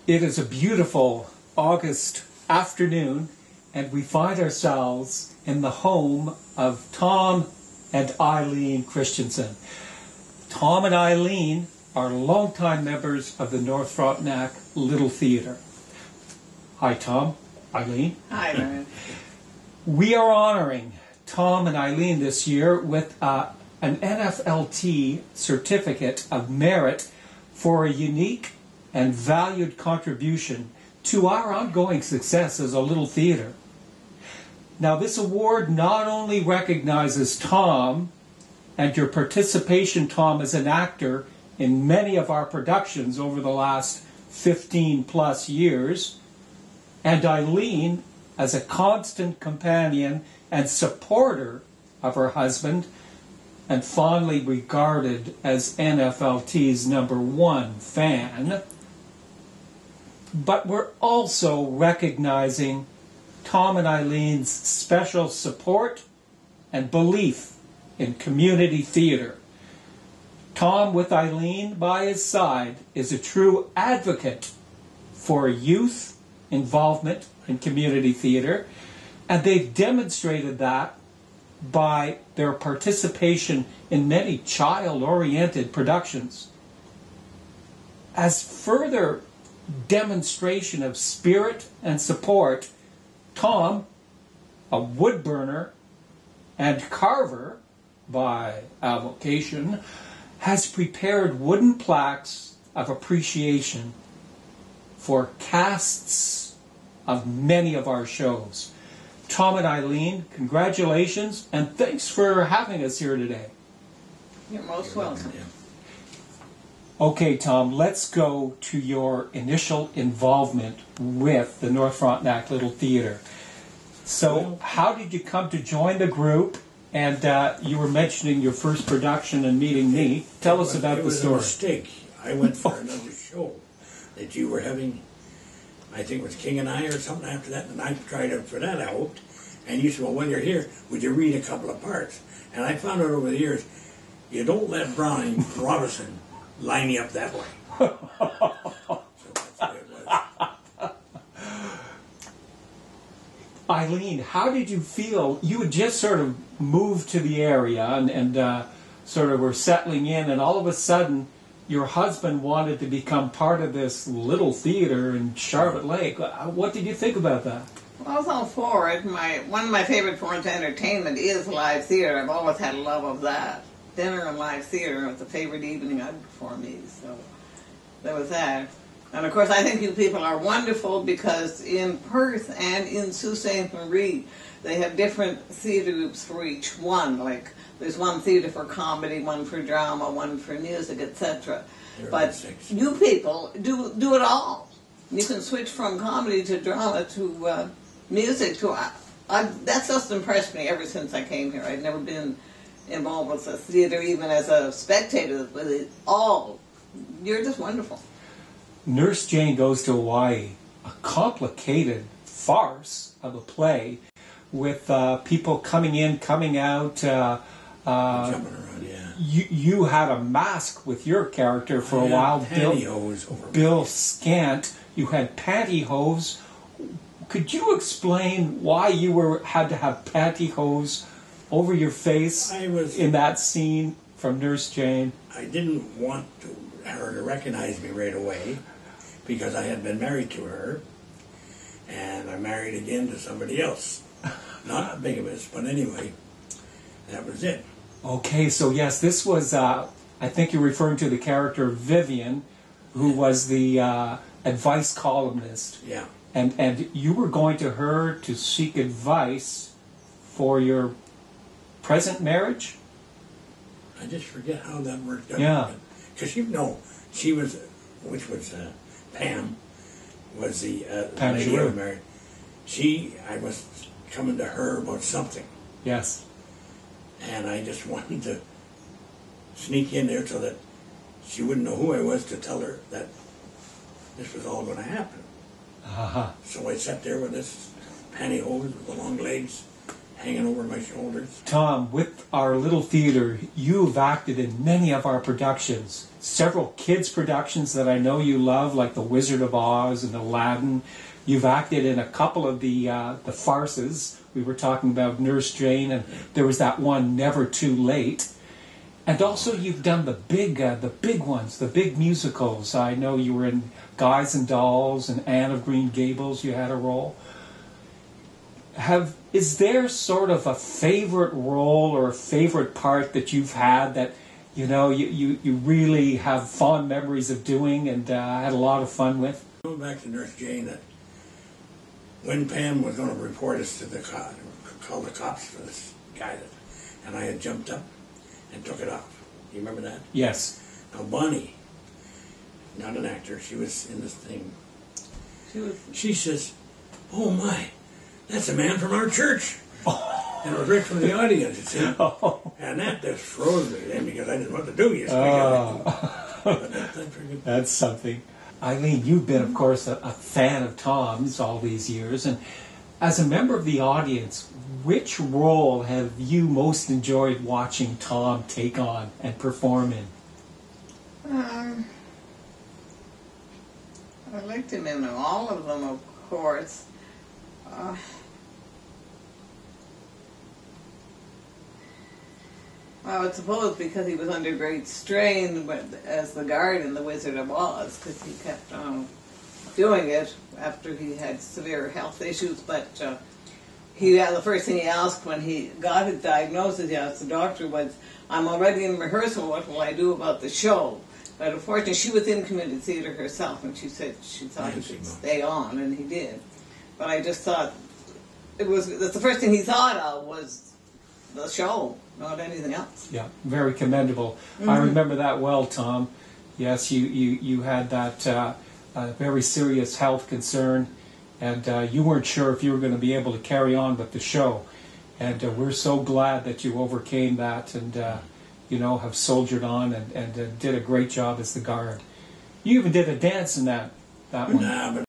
It is a beautiful August afternoon, and we find ourselves in the home of Tom and Eileen Christenson. Tom and Eileen are longtime members of the North Frontenac Little Theatre. Hi, Tom. Eileen. Hi, Brian. We are honoring Tom and Eileen this year with an NFLT Certificate of Merit for a unique and valued contribution to our ongoing success as a little theatre. Now, this award not only recognizes Tom and your participation, Tom, as an actor in many of our productions over the last 15 plus years, and Eileen as a constant companion and supporter of her husband, and fondly regarded as NFLT's #1 fan. But we're also recognizing Tom and Eileen's special support and belief in community theater. Tom, with Eileen by his side, is a true advocate for youth involvement in community theater, and they've demonstrated that by their participation in many child-oriented productions. As further demonstration of spirit and support, Tom, a wood burner and carver by avocation, has prepared wooden plaques of appreciation for casts of many of our shows. Tom and Eileen, congratulations, and thanks for having us here today. You're most welcome. Okay, Tom, let's go to your initial involvement with the North Frontenac Little Theatre. So, how did you come to join the group? And you were mentioning your first production and meeting me. Tell us about the story. It was a mistake. I went for another show that you were having. I think it was King and I or something after that, and I tried out for that out. And you said, well, when you're here, would you read a couple of parts? And I found out over the years, you don't let Brian Robinson line you up that way. So that's the way it was. Eileen, how did you feel? You had just sort of moved to the area and sort of were settling in, and all of a sudden your husband wanted to become part of this little theater in Charlotte Lake. What did you think about that? Well, I was all for it. One of my favorite forms of entertainment is live theater. I've always had a love of that. Dinner and live theater was a favorite evening for me, so there was that. And of course, I think you people are wonderful because in Perth and in Sault Ste. Marie, they have different theater groups for each one. Like there's one theater for comedy, one for drama, one for music, etc. But you people do it all. You can switch from comedy to drama to music to. That's just impressed me ever since I came here. I've never been involved with the theater, even as a spectator. But it all, you're just wonderful. Nurse Jane Goes to Hawaii, a complicated farce of a play with people coming in, coming out. Jumping around, yeah. You had a mask with your character for a while. Bill Scant. You had pantyhose. Could you explain why you had to have pantyhose over your face in that scene from Nurse Jane? I didn't want her to recognize me right away because I had been married to her, and I married again to somebody else. Not a bigamist, but anyway, that was it. Okay, so yes, this was, I think you're referring to the character Vivian, who was the advice columnist. Yeah. And you were going to her to seek advice for your present marriage? I just forget how that worked out. Yeah. Because she was, which was Pam, was the Pam lady I was married. I was coming to her about something. Yes. And I just wanted to sneak in there so that she wouldn't know who I was to tell her that this was all going to happen. Uh-huh. So I sat there with this pantyhose with the long legs hanging over my shoulders. Tom, with our little theater, you've acted in many of our productions. Several kids' productions that I know you love, like The Wizard of Oz and Aladdin. You've acted in a couple of the farces. We were talking about Nurse Jane, and there was that one, Never Too Late. And also you've done the big ones, the big musicals. I know you were in Guys and Dolls and Anne of Green Gables. You had a role. Is there sort of a favorite role or a favorite part that you've had that you really have fond memories of doing and had a lot of fun with? Going back to Nurse Jane, that when Pam was going to report us to the call the cops for this guy, and I had jumped up and took it off. Do you remember that? Yes. Now Bonnie, not an actor, she was in this thing. She says, "Oh my, that's a man from our church." And it was right from the audience, you see. Oh. And that just froze me then because I didn't know what to do. You see. But that's pretty good. That's something. Eileen, you've been, of course, a fan of Tom's all these years. And as a member of the audience, which role have you most enjoyed watching Tom take on and perform in? I liked him in all of them, of course. I would suppose because he was under great strain as the guard in The Wizard of Oz, because he kept on doing it after he had severe health issues. But the first thing he asked when he got his diagnosis, he asked the doctor, was, "I'm already in rehearsal, what will I do about the show?" But unfortunately, she was in community theater herself, and she said she thought he should stay on, and he did. But I just thought that's the first thing he thought of was the show, not anything else. Yeah, very commendable. Mm-hmm. I remember that well, Tom. Yes, you had that very serious health concern, and you weren't sure if you were going to be able to carry on with the show. And we're so glad that you overcame that and, have soldiered on and did a great job as the guard. You even did a dance in that one. Nah, but